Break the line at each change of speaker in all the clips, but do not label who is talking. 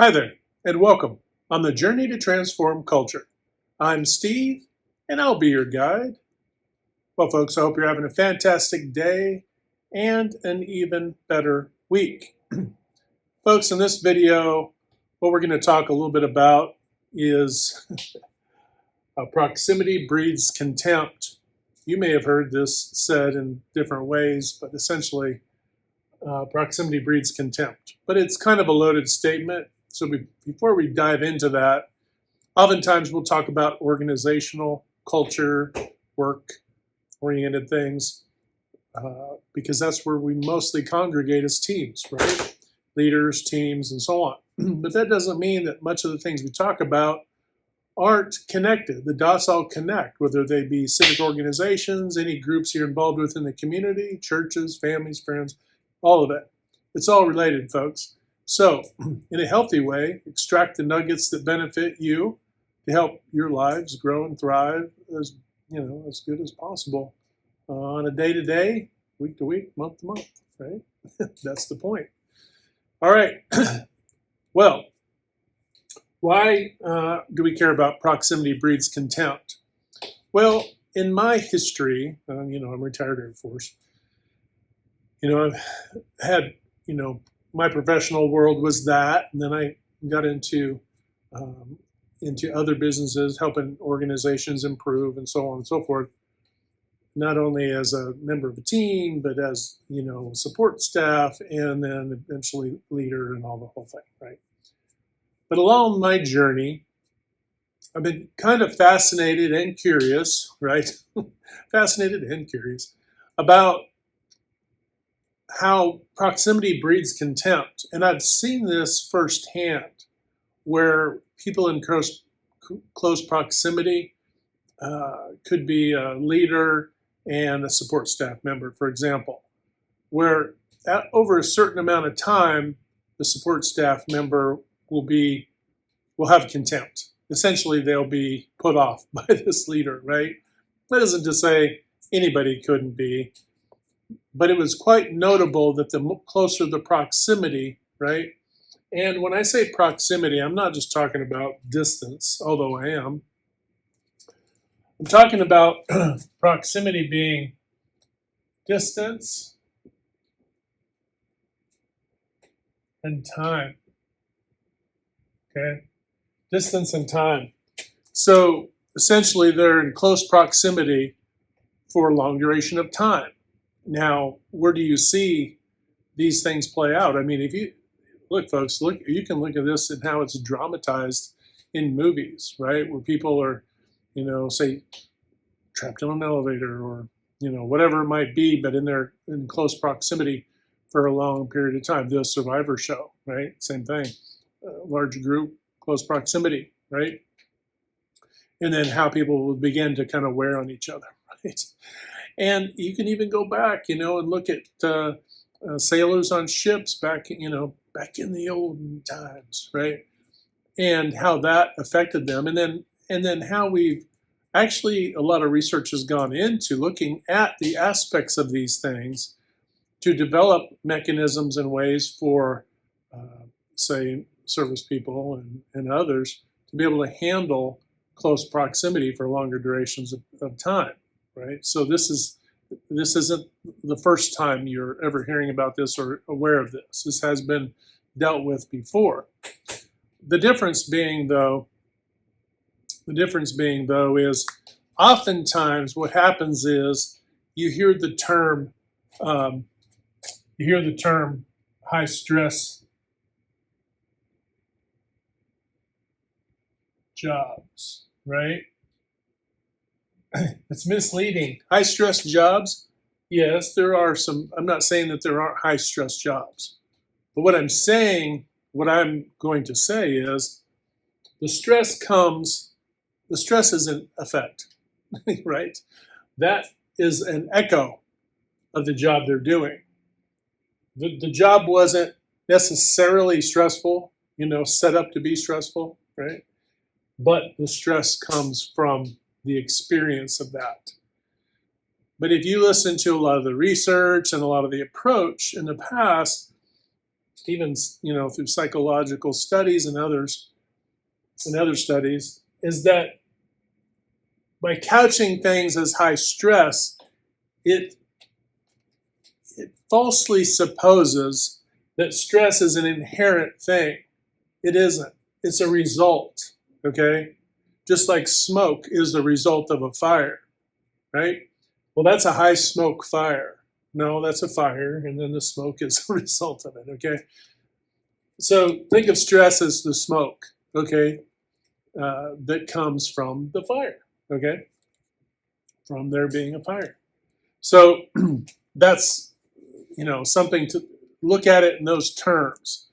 Hi there, and welcome on the journey to transform culture. I'm Steve, and I'll be your guide. Well, folks, I hope you're having a fantastic day and an even better week. Folks, in this video, what we're going to talk a little bit about is proximity breeds contempt. You may have heard this said in different ways, but essentially, proximity breeds contempt. But it's kind of a loaded statement. So before we dive into that, oftentimes we'll talk about organizational culture, work-oriented things, because that's where we mostly congregate as teams, right? Leaders, teams, and so on. But that doesn't mean that much of the things we talk about aren't connected. The dots all connect, whether they be civic organizations, any groups you're involved with in the community, churches, families, friends, all of it. It's all related, folks. So, in a healthy way, extract the nuggets that benefit you to help your lives grow and thrive as good as possible on a day-to-day, week-to-week, month-to-month, right? That's the point. All right. Well, why do we care about proximity breeds contempt? Well, in my history, I'm retired Air Force. I've had, my professional world was that, and then I got into other businesses, helping organizations improve, and so on and so forth. Not only as a member of a team, but as support staff, and then eventually leader, and all the whole thing, right? But along my journey, I've been kind of fascinated and curious, right? Fascinated and curious about how proximity breeds contempt. And I've seen this firsthand, where people in close proximity could be a leader and a support staff member, for example, where over a certain amount of time, the support staff member will have contempt. Essentially, they'll be put off by this leader, right? That isn't to say anybody couldn't be, but it was quite notable that the closer the proximity, right? And when I say proximity, I'm not just talking about distance, although I am. I'm talking about proximity being distance and time. Okay? Distance and time. So essentially, they're in close proximity for a long duration of time. Now, where do you see these things play out? I mean, if you look, folks, you can look at this and how it's dramatized in movies, right? Where people are, say, trapped in an elevator or, whatever it might be, but in close proximity for a long period of time. The Survivor show, right? Same thing. Large group, close proximity, right? And then how people will begin to kind of wear on each other, right? And you can even go back, and look at sailors on ships back in the olden times, right? And how that affected them, and then how we've actually, a lot of research has gone into looking at the aspects of these things to develop mechanisms and ways for, say, service people and others to be able to handle close proximity for longer durations of time. Right. So this isn't the first time you're ever hearing about this or aware of this. This has been dealt with before. The difference being though is oftentimes what happens is you hear the term high stress jobs, right? It's misleading. High stress jobs, yes, there are some. I'm not saying that there aren't high stress jobs, but what I'm going to say is the stress is an effect, right? That is an echo of the job they're doing. The job wasn't necessarily stressful, set up to be stressful, right? But the stress comes from the experience of that. But if you listen to a lot of the research and a lot of the approach in the past, even through psychological studies and other studies, is that by couching things as high stress, it falsely supposes that stress is an inherent thing. It isn't. It's a result, okay? Just like smoke is the result of a fire, right? Well, that's a high smoke fire. No, that's a fire, and then the smoke is a result of it, okay? So think of stress as the smoke, okay, that comes from the fire, okay, from there being a fire. So that's, something to look at it in those terms.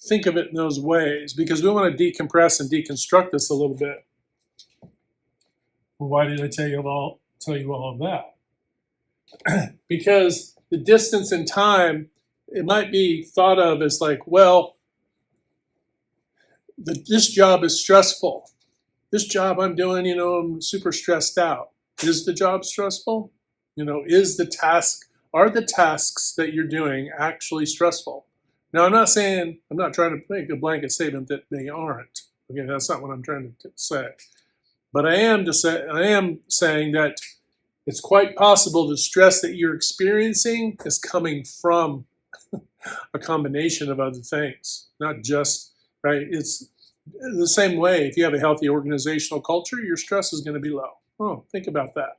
Think of it in those ways, because we want to decompress and deconstruct this a little bit. Well, why did I tell you all of that? Because the distance in time, it might be thought of as like, well, this job is stressful. This job I'm doing, I'm super stressed out. Is the job stressful? Are the tasks that you're doing actually stressful? Now, I'm not trying to make a blanket statement that they aren't. Okay, that's not what I'm trying to say. But I am saying that it's quite possible the stress that you're experiencing is coming from a combination of other things, not just, right? It's the same way. If you have a healthy organizational culture, your stress is going to be low. Oh, think about that.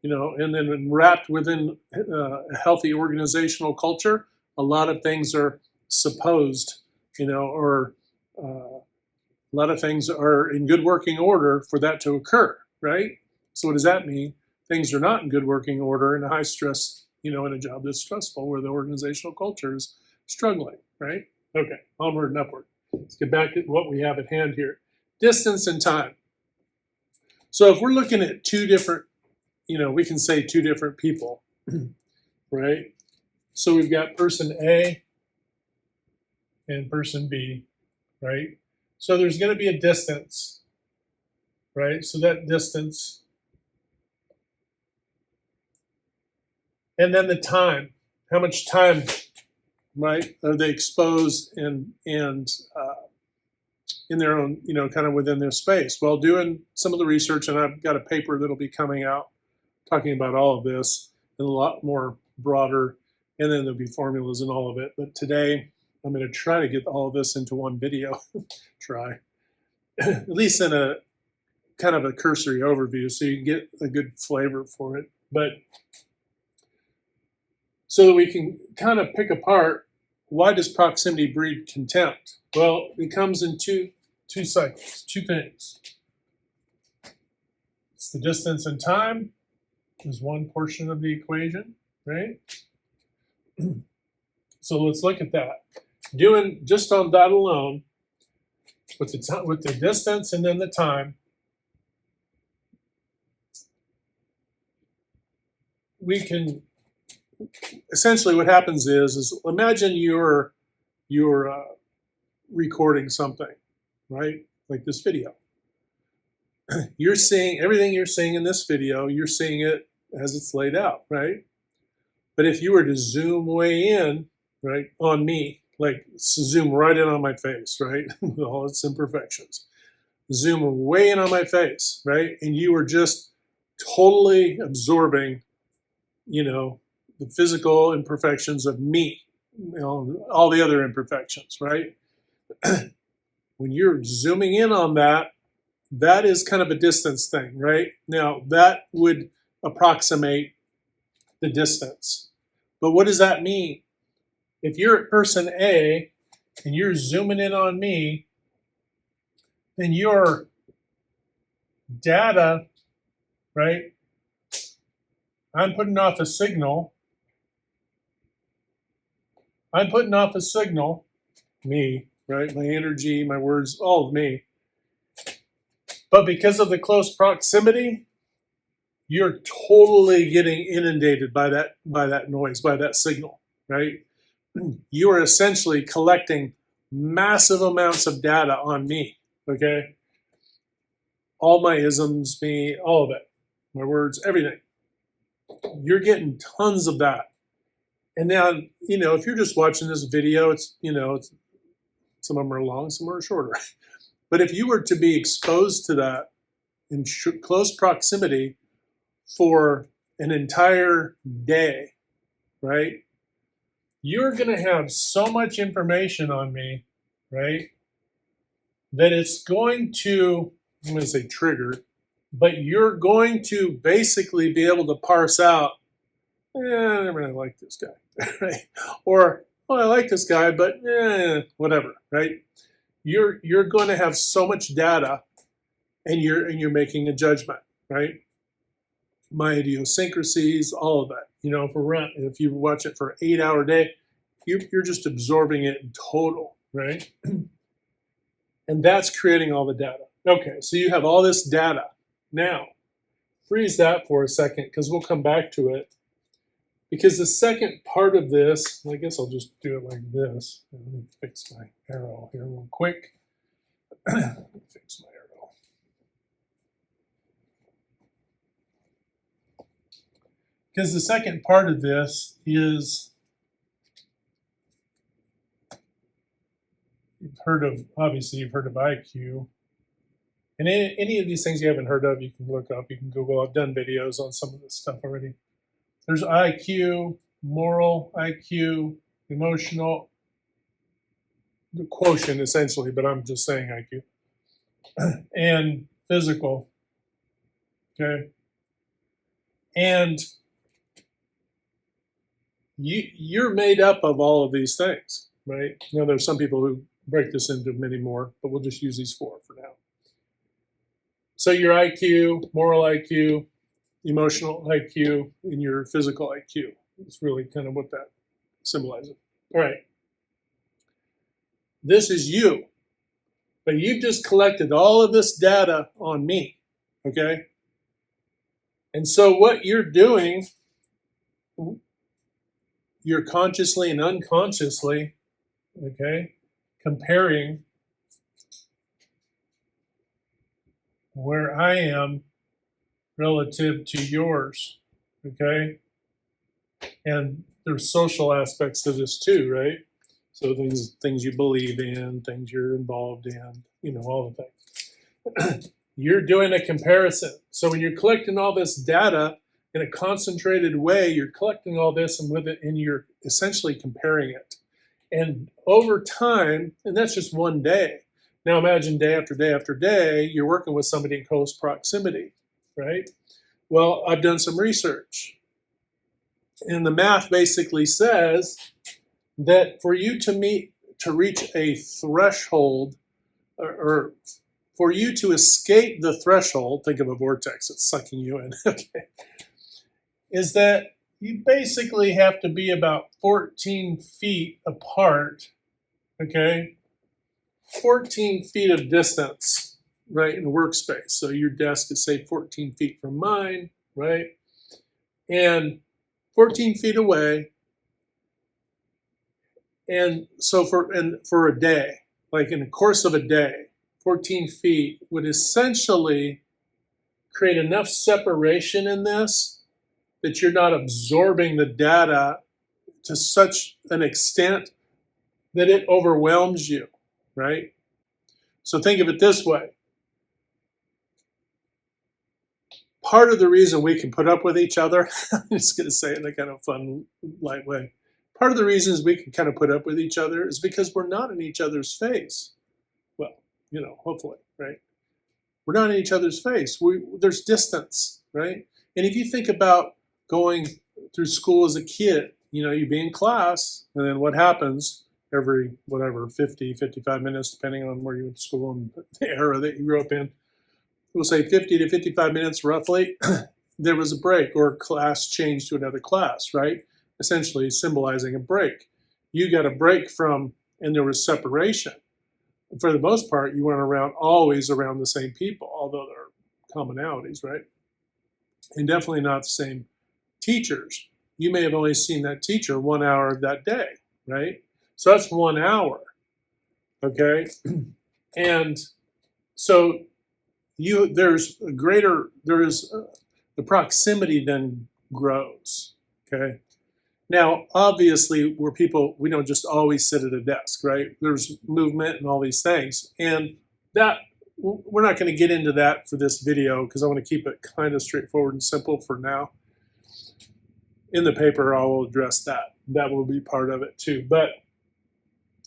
And then wrapped within a healthy organizational culture, a lot of things are supposed, or a lot of things are in good working order for that to occur, right? So what does that mean? Things are not in good working order in a high stress, in a job that's stressful, where the organizational culture is struggling, right? Okay, onward and upward. Let's get back to what we have at hand here. Distance and time. So if we're looking at two different, we can say two different people, right? So we've got person A and person B, right? So there's going to be a distance, right? So that distance, and then the time. How much time, right, are they exposed and in their own, kind of within their space? Well, doing some of the research, and I've got a paper that'll be coming out talking about all of this and a lot more broader, and then there'll be formulas and all of it. But today, I'm going to try to get all of this into one video. Try. At least in a kind of a cursory overview so you can get a good flavor for it. But so that we can kind of pick apart, why does proximity breed contempt? Well, it comes in two cycles, two things. It's the distance and time is one portion of the equation, right? So let's look at that. Doing just on that alone, with the distance and then the time, we can essentially what happens is imagine you're recording something, right? Like this video. You're seeing everything you're seeing in this video, you're seeing it as it's laid out, right? But if you were to zoom way in, right, on me, like zoom right in on my face, right, with all its imperfections, zoom way in on my face, right, and you were just totally absorbing, the physical imperfections of me, all the other imperfections, right? When you're zooming in on that, that is kind of a distance thing, right? Now, that would approximate the distance. But what does that mean? If you're at person A and you're zooming in on me, then your data, right? I'm putting off a signal. Me, right? My energy, my words, all of me. But because of the close proximity, you're totally getting inundated by that noise, by that signal, right? You are essentially collecting massive amounts of data on me, okay? All my isms, me, all of it, my words, everything. You're getting tons of that. And now, if you're just watching this video, some of them are long, some are shorter. But if you were to be exposed to that in close proximity for an entire day, right? You're going to have so much information on me, right? That it's going to, I'm going to say trigger, but you're going to basically be able to parse out, I don't really like this guy, right? Or, I like this guy, but whatever, right? You're going to have so much data, and you're making a judgment, right? My idiosyncrasies, all of that. If you watch it for an 8-hour day, you're just absorbing it in total, right? And that's creating all the data. Okay, so you have all this data. Now, freeze that for a second, because we'll come back to it. Because the second part of this, I guess I'll just do it like this. Let me fix my arrow here real quick. Fix my arrow. Because the second part of this is, obviously you've heard of IQ. And any of these things you haven't heard of, you can look up, you can Google. I've done videos on some of this stuff already. There's IQ, moral IQ, emotional, the quotient essentially, but I'm just saying IQ, and physical, okay? And you're made up of all of these things, right? There's some people who break this into many more, but we'll just use these 4 for now. So your IQ, moral IQ, emotional IQ, and your physical IQ. It's really kind of what that symbolizes. All right. This is you, but you've just collected all of this data on me, okay? And so what you're doing, you're consciously and unconsciously, okay, comparing where I am relative to yours, okay? And there's social aspects to this too, right? So things you believe in, things you're involved in, all the things. You're doing a comparison. So when you're collecting all this data in a concentrated way, you're collecting all this and you're essentially comparing it. And over time, and that's just one day. Now imagine day after day after day, you're working with somebody in close proximity, right? Well, I've done some research. And the math basically says that for you to reach a threshold, or for you to escape the threshold, think of a vortex that's sucking you in, okay, is that you basically have to be about 14 feet apart, okay? 14 feet of distance, right, in a workspace. So your desk is, say, 14 feet from mine, right? And 14 feet away. And so for a day, like in the course of a day, 14 feet would essentially create enough separation in this that you're not absorbing the data to such an extent that it overwhelms you, right? So think of it this way. Part of the reason we can put up with each other, I'm just going to say it in a kind of fun, light way. Part of the reasons we can kind of put up with each other is because we're not in each other's face. Well, hopefully, right? We're not in each other's face. There's distance, right? And if you think about going through school as a kid, you be in class, and then what happens every, 50, 55 minutes, depending on where you went to school and the era that you grew up in, we'll say 50 to 55 minutes roughly, there was a break or class changed to another class, right? Essentially symbolizing a break. You got a break from, and there was separation. For the most part, you went always around the same people, although there are commonalities, right? And definitely not the same teachers. You may have only seen that teacher 1 hour of that day, right? So that's 1 hour, okay? And so the proximity then grows, okay? Now, obviously, we're people, we don't just always sit at a desk, right? There's movement and all these things. And that, we're not going to get into that for this video because I want to keep it kind of straightforward and simple for now. In the paper, I will address that. That will be part of it too. But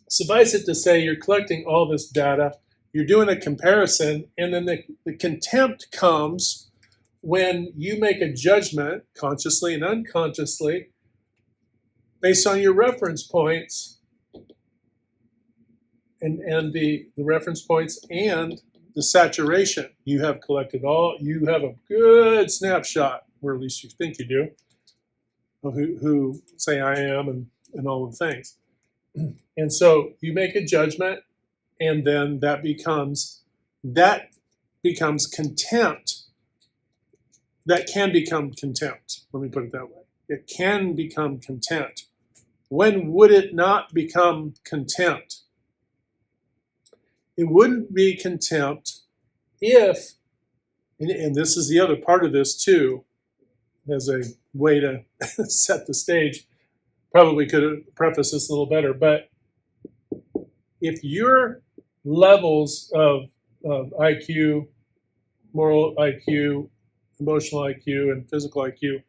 suffice it to say, you're collecting all this data, you're doing a comparison, and then the contempt comes when you make a judgment, consciously and unconsciously, based on your reference points and the reference points and the saturation. You have collected all, you have a good snapshot, or at least you think you do, of who say I am and all the things. And so you make a judgment, and then that becomes contempt. That can become contempt. Let me put it that way. It can become contempt. When would it not become contempt? It wouldn't be contempt if, and this is the other part of this too, as a way to set the stage, probably could have prefaced this a little better, but if your levels of IQ, moral IQ, emotional IQ, and physical IQ,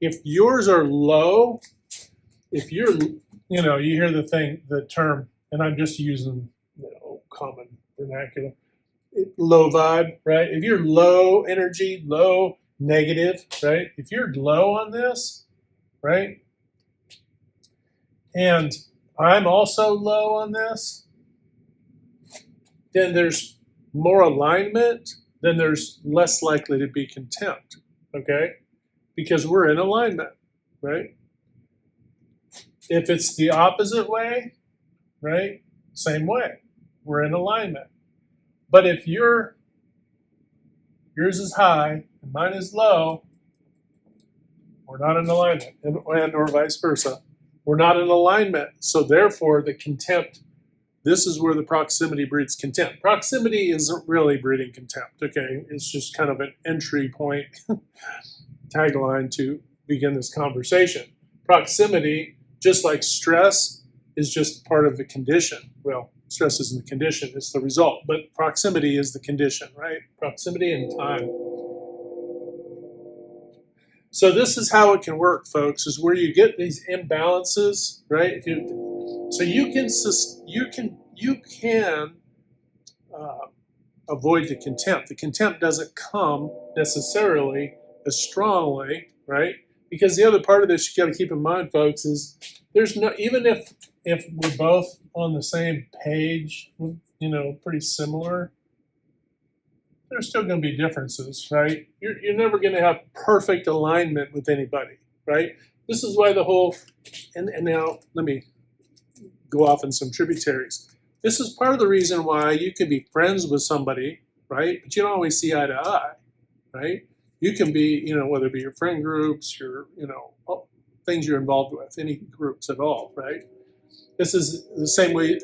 if yours are low, if you're, you hear the term, and I'm just using, common vernacular, low vibe, right? If you're low energy, low negative, right? If you're low on this, right? And I'm also low on this, then there's more alignment, then there's less likely to be contempt, okay? Because we're in alignment, right? If it's the opposite way, right? Same way, we're in alignment. But if yours is high and mine is low, we're not in alignment, and or vice versa. We're not in alignment, so therefore the contempt, this is where the proximity breeds contempt. Proximity isn't really breeding contempt, okay? It's just kind of an entry point tagline to begin this conversation. Proximity, just like stress, is just part of the condition. Well, stress isn't the condition, it's the result, but proximity is the condition, right? Proximity and time. So this is how it can work, folks, is where you get these imbalances, right? So you can avoid the contempt. The contempt doesn't come necessarily as strongly, right? Because the other part of this you got to keep in mind, folks, is there's no, even if we're both on the same page, pretty similar, there's still going to be differences, right? You're never going to have perfect alignment with anybody, right? This is why the whole, and now let me go off in some tributaries. This is part of the reason why you can be friends with somebody, right? But you don't always see eye to eye, right? You can be, whether it be your friend groups, your, things you're involved with, any groups at all, right? This is the same way,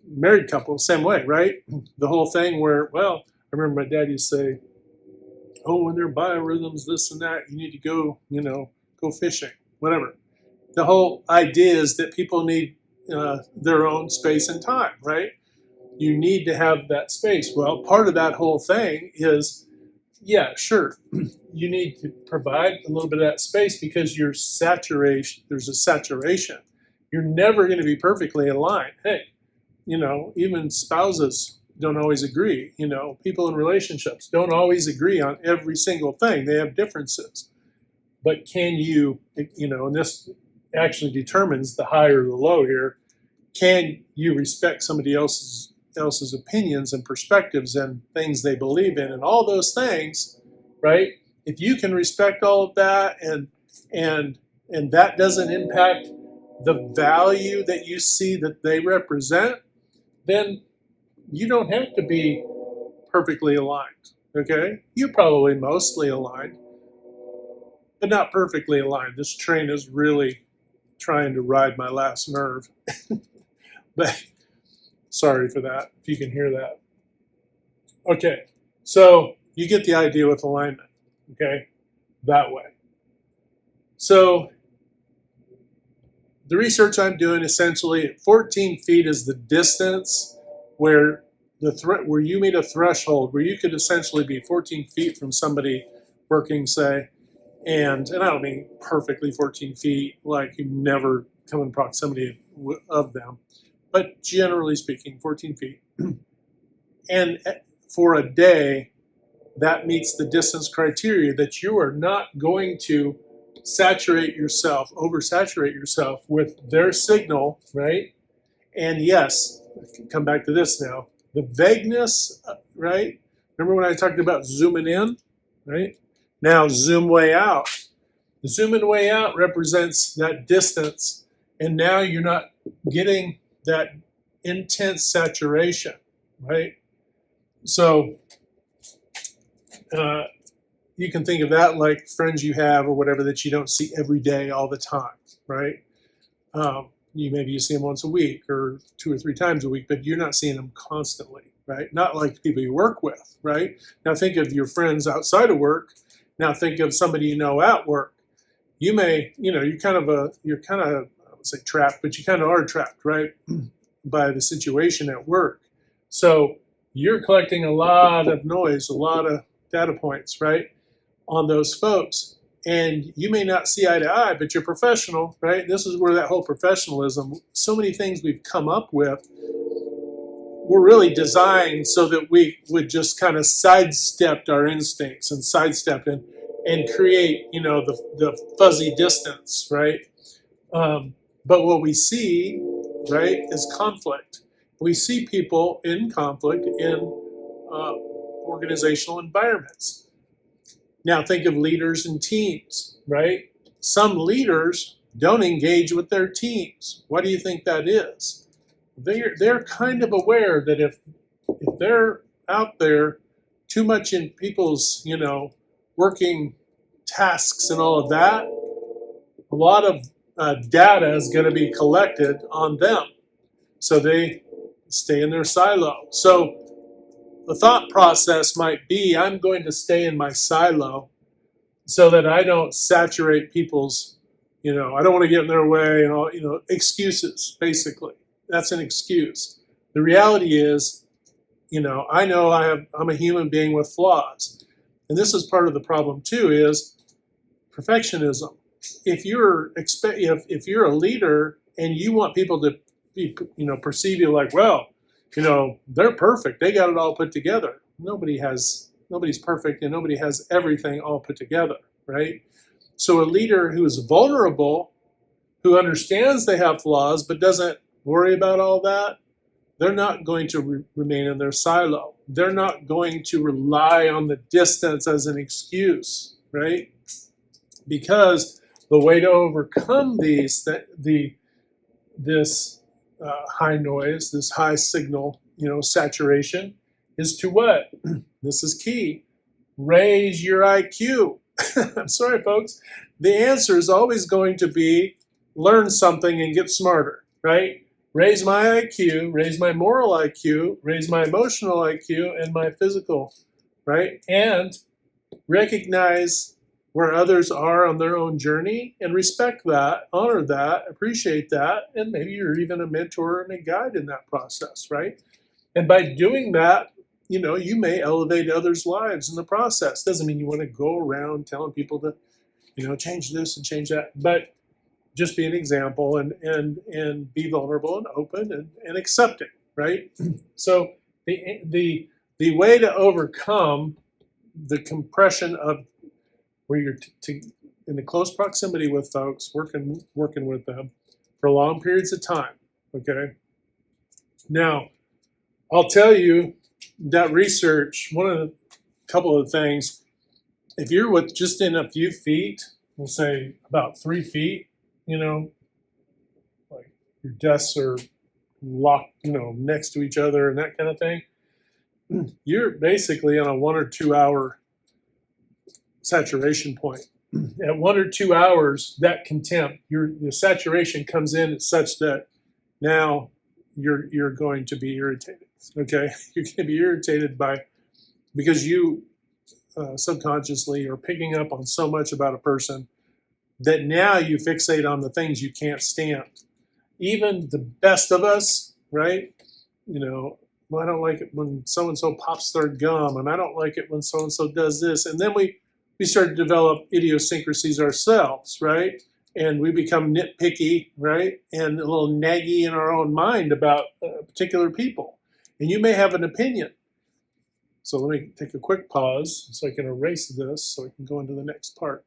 married couples, same way, right? The whole thing where, well, I remember my dad used to say, oh, when there are biorhythms, this and that, you need to go, go fishing, whatever. The whole idea is that people need their own space and time, right? You need to have that space. Well, part of that whole thing is, yeah, sure, you need to provide a little bit of that space because there's a saturation. You're never going to be perfectly aligned. Hey, even spouses don't always agree. People in relationships don't always agree on every single thing. They have differences. But can you, and this actually determines the high or the low here, can you respect somebody else's opinions and perspectives and things they believe in and all those things, right? If you can respect all of that and that doesn't impact the value that you see that they represent, then you don't have to be perfectly aligned, okay? You're probably mostly aligned, but not perfectly aligned. This train is really trying to ride my last nerve. But sorry for that, if you can hear that. Okay, so you get the idea with alignment, okay? That way. So the research I'm doing, essentially at 14 feet is the distance where where you meet a threshold where you could essentially be 14 feet from somebody working, say, and I don't mean perfectly 14 feet, like you never come in proximity of them, but generally speaking, 14 feet. And for a day, that meets the distance criteria that you are not going to oversaturate yourself with their signal, right? And yes, come back to this now. The vagueness, right? Remember when I talked about zooming in, right? Now zoom way out. The zoom in way out represents that distance, and now you're not getting that intense saturation, right? So you can think of that like friends you have or whatever that you don't see every day all the time, right? Maybe you see them once a week or 2 or 3 times a week, but you're not seeing them constantly, right? Not like people you work with, right? Now think of your friends outside of work. Now think of somebody you know at work. You may, you're kind of, I would say trapped, but you kind of are trapped, right? By the situation at work. So you're collecting a lot of noise, a lot of data points, right, on those folks. And you may not see eye to eye, but you're professional, right? This is where that whole professionalism, so many things we've come up with, were really designed so that we would just kind of sidestep our instincts and sidestep and create, the fuzzy distance, right? But what we see, right, is conflict. We see people in conflict in organizational environments. Now think of leaders and teams, right? Some leaders don't engage with their teams. Why do you think that is? They're kind of aware that if they're out there too much in people's, working tasks and all of that, a lot of data is going to be collected on them. So they stay in their silo. So the thought process might be, I'm going to stay in my silo so that I don't saturate people's, I don't want to get in their way and all, excuses, basically. That's an excuse. The reality is, I know I'm a human being with flaws. And this is part of the problem too, is perfectionism. If you're a leader and you want people to be, perceive you like, well, they're perfect. They got it all put together. Nobody's perfect and nobody has everything all put together, right? So a leader who is vulnerable, who understands they have flaws but doesn't worry about all that, they're not going to remain in their silo. They're not going to rely on the distance as an excuse, right? Because the way to overcome this high noise, this high signal, saturation, is to what? This is key. Raise your IQ. I'm sorry, folks. The answer is always going to be learn something and get smarter, right? Raise my IQ, raise my moral IQ, raise my emotional IQ, and my physical, right? And recognize where others are on their own journey and respect that, honor that, appreciate that, and maybe you're even a mentor and a guide in that process, right? And by doing that, you may elevate others' lives in the process. Doesn't mean you want to go around telling people to, change this and change that, but just be an example and be vulnerable and open and accepting, right? So the way to overcome the compression of where you're in the close proximity with folks, working with them for long periods of time, okay? Now, I'll tell you that research, couple of things, if you're with just in a few feet, we'll say about 3 feet, like your desks are locked, next to each other and that kind of thing, you're basically on a 1 or 2 hour saturation point. At 1 or 2 hours, that contempt, the saturation comes in such that now you're going to be irritated. Okay, you're going to be irritated because you subconsciously are picking up on so much about a person that now you fixate on the things you can't stand. Even the best of us, right? You know, well, I don't like it when so-and-so pops their gum, and I don't like it when so-and-so does this. And then we start to develop idiosyncrasies ourselves, right? And we become nitpicky, right? And a little naggy in our own mind about particular people. And you may have an opinion. So let me take a quick pause so I can erase this so I can go into the next part.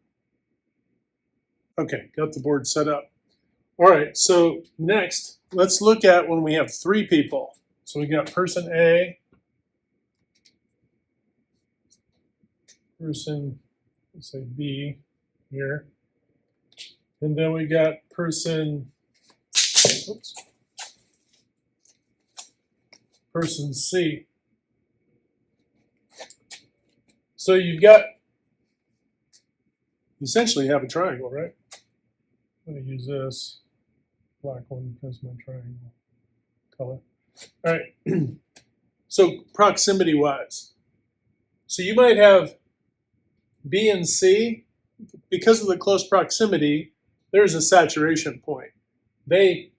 Okay, got the board set up. All right, so next, let's look at when we have three people. So we got person A, person, let's say B here, and then we got person, oops, person C. So you've got, essentially have a triangle, right? I'm going to use this black one because my triangle color. All right. So proximity wise. So you might have B and C. Because of the close proximity, there's a saturation point. They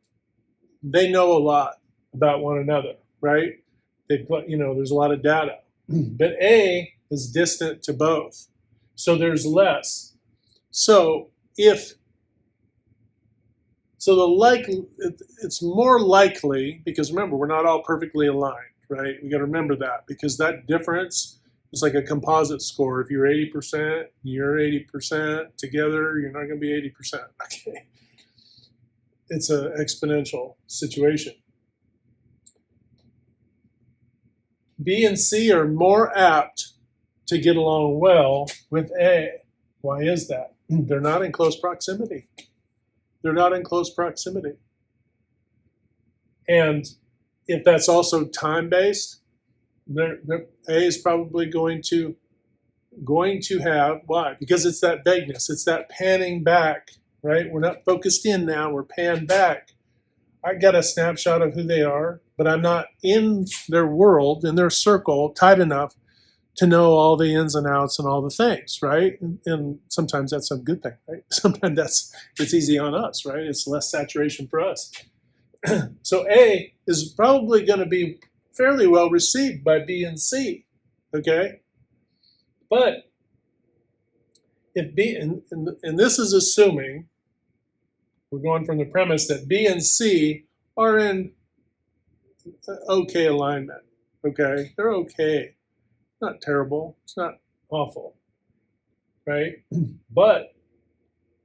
know a lot about one another, right? They've got, you know, there's a lot of data. But A is distant to both. So there's less. So it's more likely, because remember, we're not all perfectly aligned, right? We got to remember that, because that difference is like a composite score. If you're 80%, you're 80%, together, you're not going to be 80%. Okay. It's an exponential situation. B and C are more apt to get along well with A. Why is that? They're not in close proximity. They're not in close proximity. And if that's also time-based, A is probably going to have, why? Because it's that vagueness, it's that panning back, right? We're not focused in now, we're panned back. I got a snapshot of who they are, but I'm not in their world, in their circle, tight enough to know all the ins and outs and all the things, right? And sometimes that's a good thing, right? Sometimes it's easy on us, right? It's less saturation for us. So A is probably going to be fairly well received by B and C, okay? But if B, and this is assuming, we're going from the premise that B and C are in okay alignment, okay? They're okay. Not terrible. It's not awful, right? But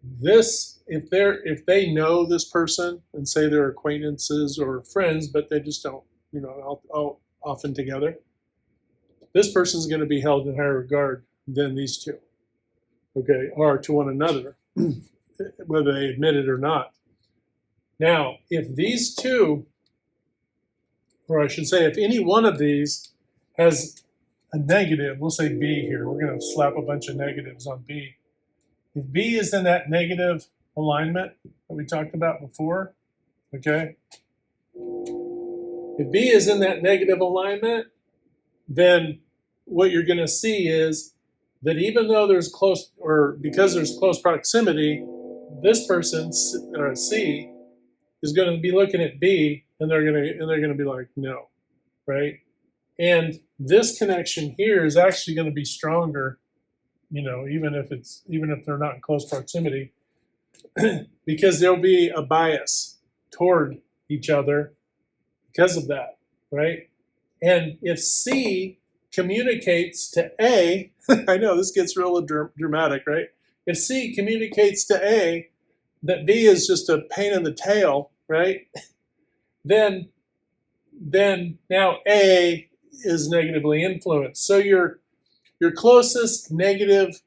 this, if they know this person and say they're acquaintances or friends, but they just don't, you know, all often together, this person's going to be held in higher regard than these two, okay, or to one another, whether they admit it or not. Now, if these two, or I should say, if any one of these has a negative, we'll say B here. We're going to slap a bunch of negatives on B. If B is in that negative alignment that we talked about before, okay? If B is in that negative alignment, then what you're going to see is that even though there's close, or because there's close proximity, this person, or C, is going to be looking at B, and they're going to be like, no, right? And this connection here is actually going to be stronger, you know, even if they're not in close proximity, because there'll be a bias toward each other because of that, right? And if C communicates to A, I know this gets real dramatic, right? If C communicates to A that B is just a pain in the tail, right? Then now A is negatively influenced. So your closest negative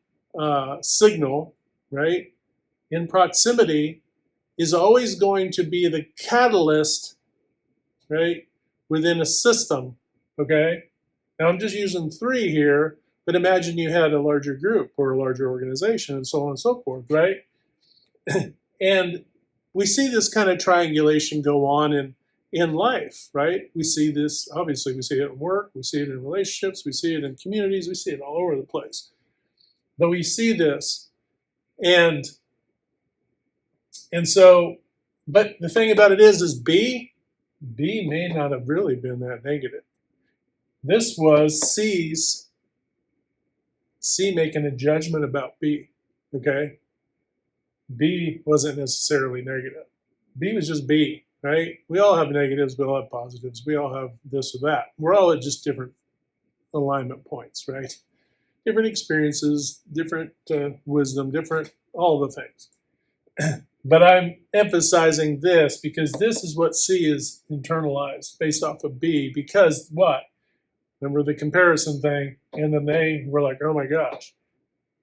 signal, right, in proximity is always going to be the catalyst, right, within a system, okay? Now I'm just using 3 here, but imagine you had a larger group or a larger organization and so on and so forth, right? And we see this kind of triangulation go on in life, right? We see this, obviously, we see it at work, we see it in relationships, we see it in communities, we see it all over the place. But we see this, and And so, but the thing about it is B may not have really been that negative. This was C making a judgment about B, okay? B wasn't necessarily negative. B was just B, right? We all have negatives, we all have positives, we all have this or that. We're all at just different alignment points, right? Different experiences, different wisdom, different, all the things. But I'm emphasizing this because this is what C is internalized based off of B. Because what? Remember the comparison thing, and then they were like, oh my gosh,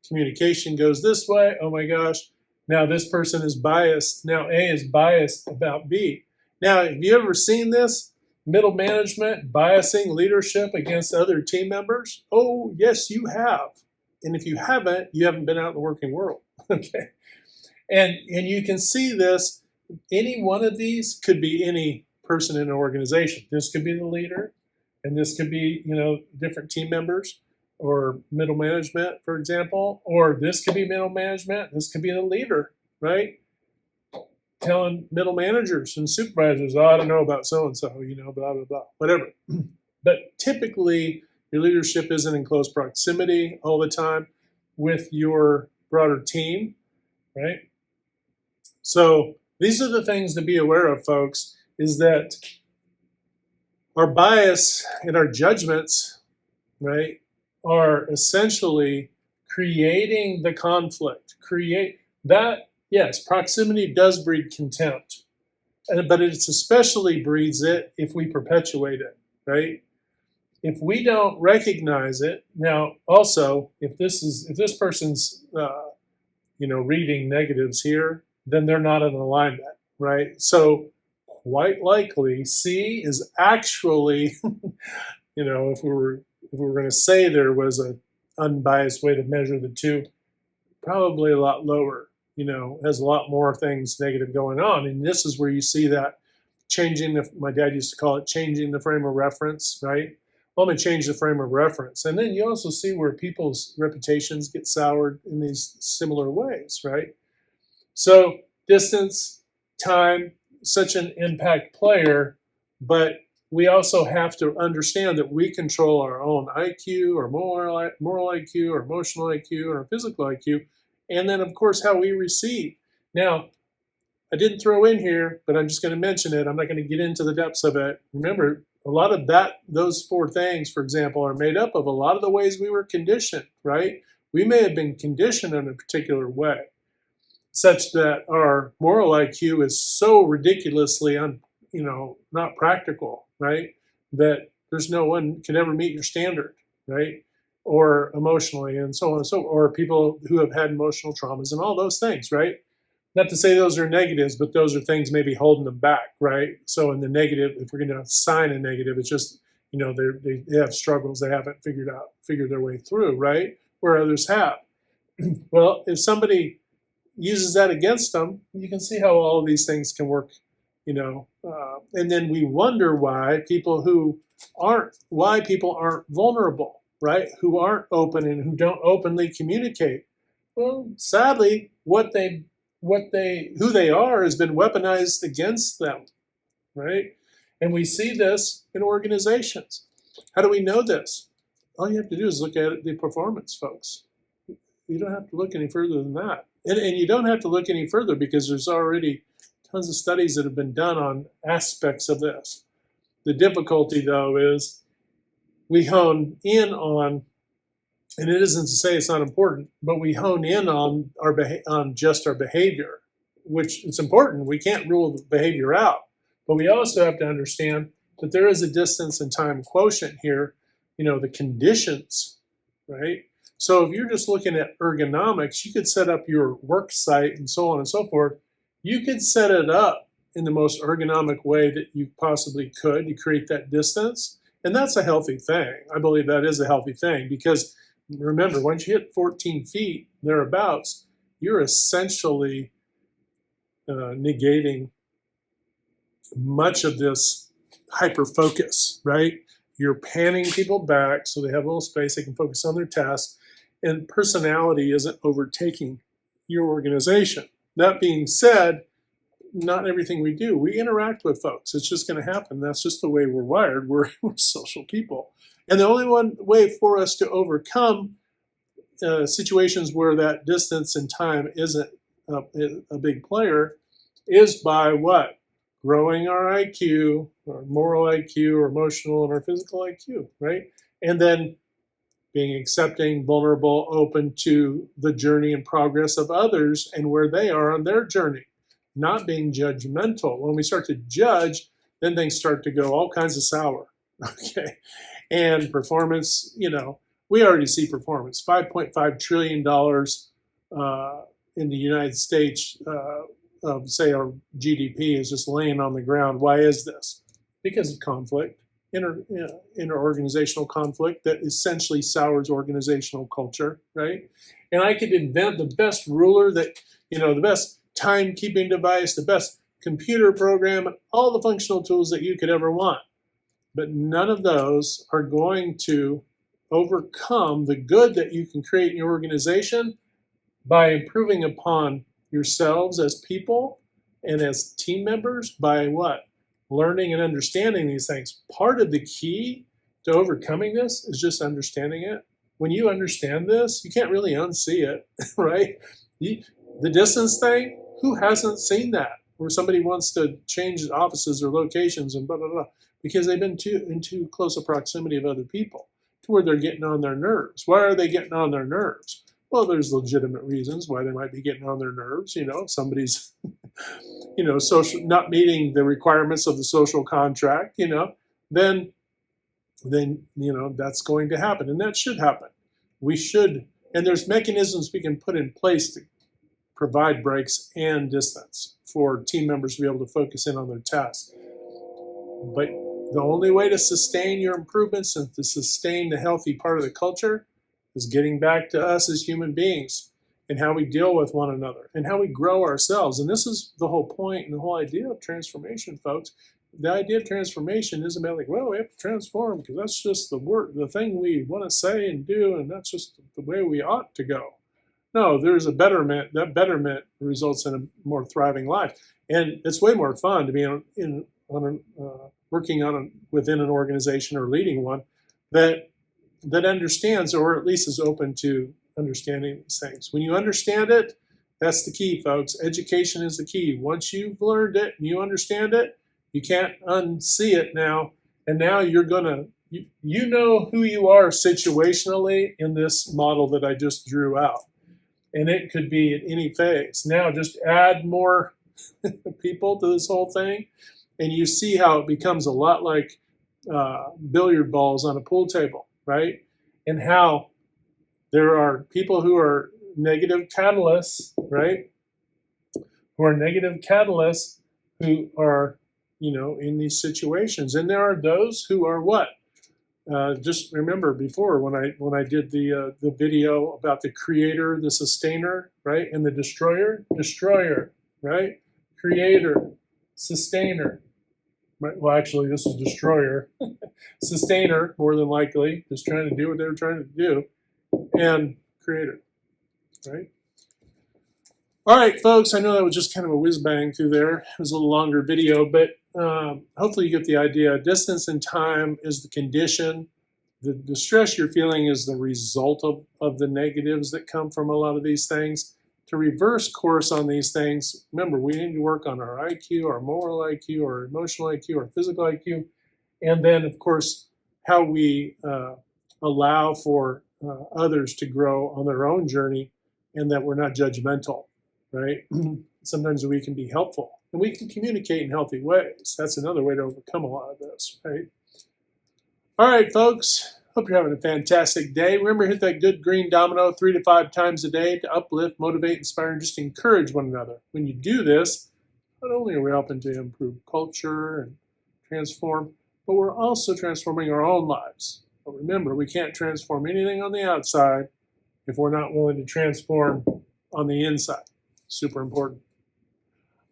communication goes this way, oh my gosh, now this person is biased, now A is biased about B. Now, have you ever seen this? Middle management biasing leadership against other team members? Oh, yes, you have. And if you haven't been out in the working world, okay? And you can see this, any one of these could be any person in an organization. This could be the leader, and this could be, different team members or middle management, for example, or this could be middle management, this could be the leader, right? Telling middle managers and supervisors, oh, I don't know about so-and-so, blah, blah, blah, whatever. But typically, your leadership isn't in close proximity all the time with your broader team, right? So these are the things to be aware of, folks, is that our bias and our judgments, right, are essentially creating the conflict. Yes, proximity does breed contempt, but it especially breeds it if we perpetuate it, right? If we don't recognize it, now also, if this person's, reading negatives here, then they're not in alignment, right? So quite likely C is actually, if we were going to say there was an unbiased way to measure the two, probably a lot lower, has a lot more things negative going on. And this is where you see that my dad used to call it changing the frame of reference, right? Well, I'm going to change the frame of reference. And then you also see where people's reputations get soured in these similar ways, right? So distance, time, such an impact player, but we also have to understand that we control our own IQ or moral IQ or emotional IQ or physical IQ, and then, of course, how we receive. Now, I didn't throw in here, but I'm just going to mention it. I'm not going to get into the depths of it. Remember, a lot of those four things, for example, are made up of a lot of the ways we were conditioned, right? We may have been conditioned in a particular way, such that our moral IQ is so ridiculously not practical, right? That there's no one can ever meet your standard, right? Or emotionally and so on and so, or people who have had emotional traumas and all those things, right? Not to say those are negatives, but those are things maybe holding them back, right? So in the negative, if we're going to assign a negative, it's just, they have struggles they haven't figured their way through, right? Where others have. Well, if somebody uses that against them, you can see how all of these things can work, and then we wonder why people aren't vulnerable, right? Who aren't open and who don't openly communicate. Well, sadly, who they are has been weaponized against them, right? And we see this in organizations. How do we know this? All you have to do is look at the performance, folks. You don't have to look any further than that. And you don't have to look any further because there's already tons of studies that have been done on aspects of this. The difficulty, though, is we hone in on, and it isn't to say it's not important, but we hone in on just our behavior, which is important. We can't rule the behavior out, but we also have to understand that there is a distance and time quotient here, the conditions, right? So if you're just looking at ergonomics, you could set up your work site and so on and so forth. You could set it up in the most ergonomic way that you possibly could to create that distance. And that's a healthy thing. I believe that is a healthy thing because remember, once you hit 14 feet thereabouts, you're essentially negating much of this hyper focus, right? You're panning people back so they have a little space, they can focus on their tasks, and personality isn't overtaking your organization. That being said, not everything we do. We interact with folks. It's just going to happen. That's just the way we're wired. We're social people. And the only one way for us to overcome situations where that distance and time isn't a big player is by what? Growing our IQ, our moral IQ, our emotional, and our physical IQ, right? And then being accepting, vulnerable, open to the journey and progress of others and where they are on their journey. Not being judgmental. When we start to judge, then things start to go all kinds of sour, okay? And performance, we already see performance. $5.5 trillion in the United States of, say, our GDP is just laying on the ground. Why is this? Because of conflict, inter-organizational conflict that essentially sours organizational culture, right? And I could invent the best ruler that, the best timekeeping device, the best computer program, and all the functional tools that you could ever want. But none of those are going to overcome the good that you can create in your organization by improving upon yourselves as people and as team members by what? Learning and understanding these things. Part of the key to overcoming this is just understanding it. When you understand this, you can't really unsee it, right? The distance thing, who hasn't seen that? Where somebody wants to change offices or locations and blah, blah, blah, because they've been in too close a proximity of other people to where they're getting on their nerves. Why are they getting on their nerves? Well, there's legitimate reasons why they might be getting on their nerves. Somebody's, social, not meeting the requirements of the social contract, then that's going to happen. And that should happen. We should, and there's mechanisms we can put in place to provide breaks and distance for team members to be able to focus in on their tasks. But the only way to sustain your improvements and to sustain the healthy part of the culture is getting back to us as human beings and how we deal with one another and how we grow ourselves. And this is the whole point and the whole idea of transformation, folks. The idea of transformation isn't about we have to transform because that's just the thing we want to say and do, and that's just the way we ought to go. No, there's a betterment. That betterment results in a more thriving life. And it's way more fun to be working within an organization or leading one that understands, or at least is open to understanding these things. When you understand it, that's the key, folks. Education is the key. Once you've learned it and you understand it, you can't unsee it now. And now you're you know who you are situationally in this model that I just drew out. And it could be at any phase. Now just add more people to this whole thing, and you see how it becomes a lot like billiard balls on a pool table, right? And how there are people who are negative catalysts, right? Who are negative catalysts who are, in these situations. And there are those who are what? Just remember before when I did the video about the creator, the sustainer, right? And the destroyer, right? Creator, sustainer. Right? Well, actually, this is destroyer. Sustainer, more than likely, just trying to do what they were trying to do. And creator, right? All right, folks, I know that was just kind of a whiz-bang through there. It was a little longer video, but hopefully you get the idea. Distance and time is the condition. The stress you're feeling is the result of the negatives that come from a lot of these things. To reverse course on these things, remember, we need to work on our IQ, our moral IQ, our emotional IQ, our physical IQ, and then, of course, how we allow for others to grow on their own journey and that we're not judgmental, right? Sometimes we can be helpful and we can communicate in healthy ways. That's another way to overcome a lot of this, right? All right, folks. Hope you're having a fantastic day. Remember, hit that good green domino 3 to 5 times a day to uplift, motivate, inspire, and just encourage one another. When you do this, not only are we helping to improve culture and transform, but we're also transforming our own lives. But remember, we can't transform anything on the outside if we're not willing to transform on the inside. Super important.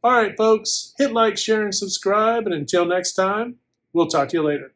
All right, folks, hit like, share, and subscribe. And until next time, we'll talk to you later.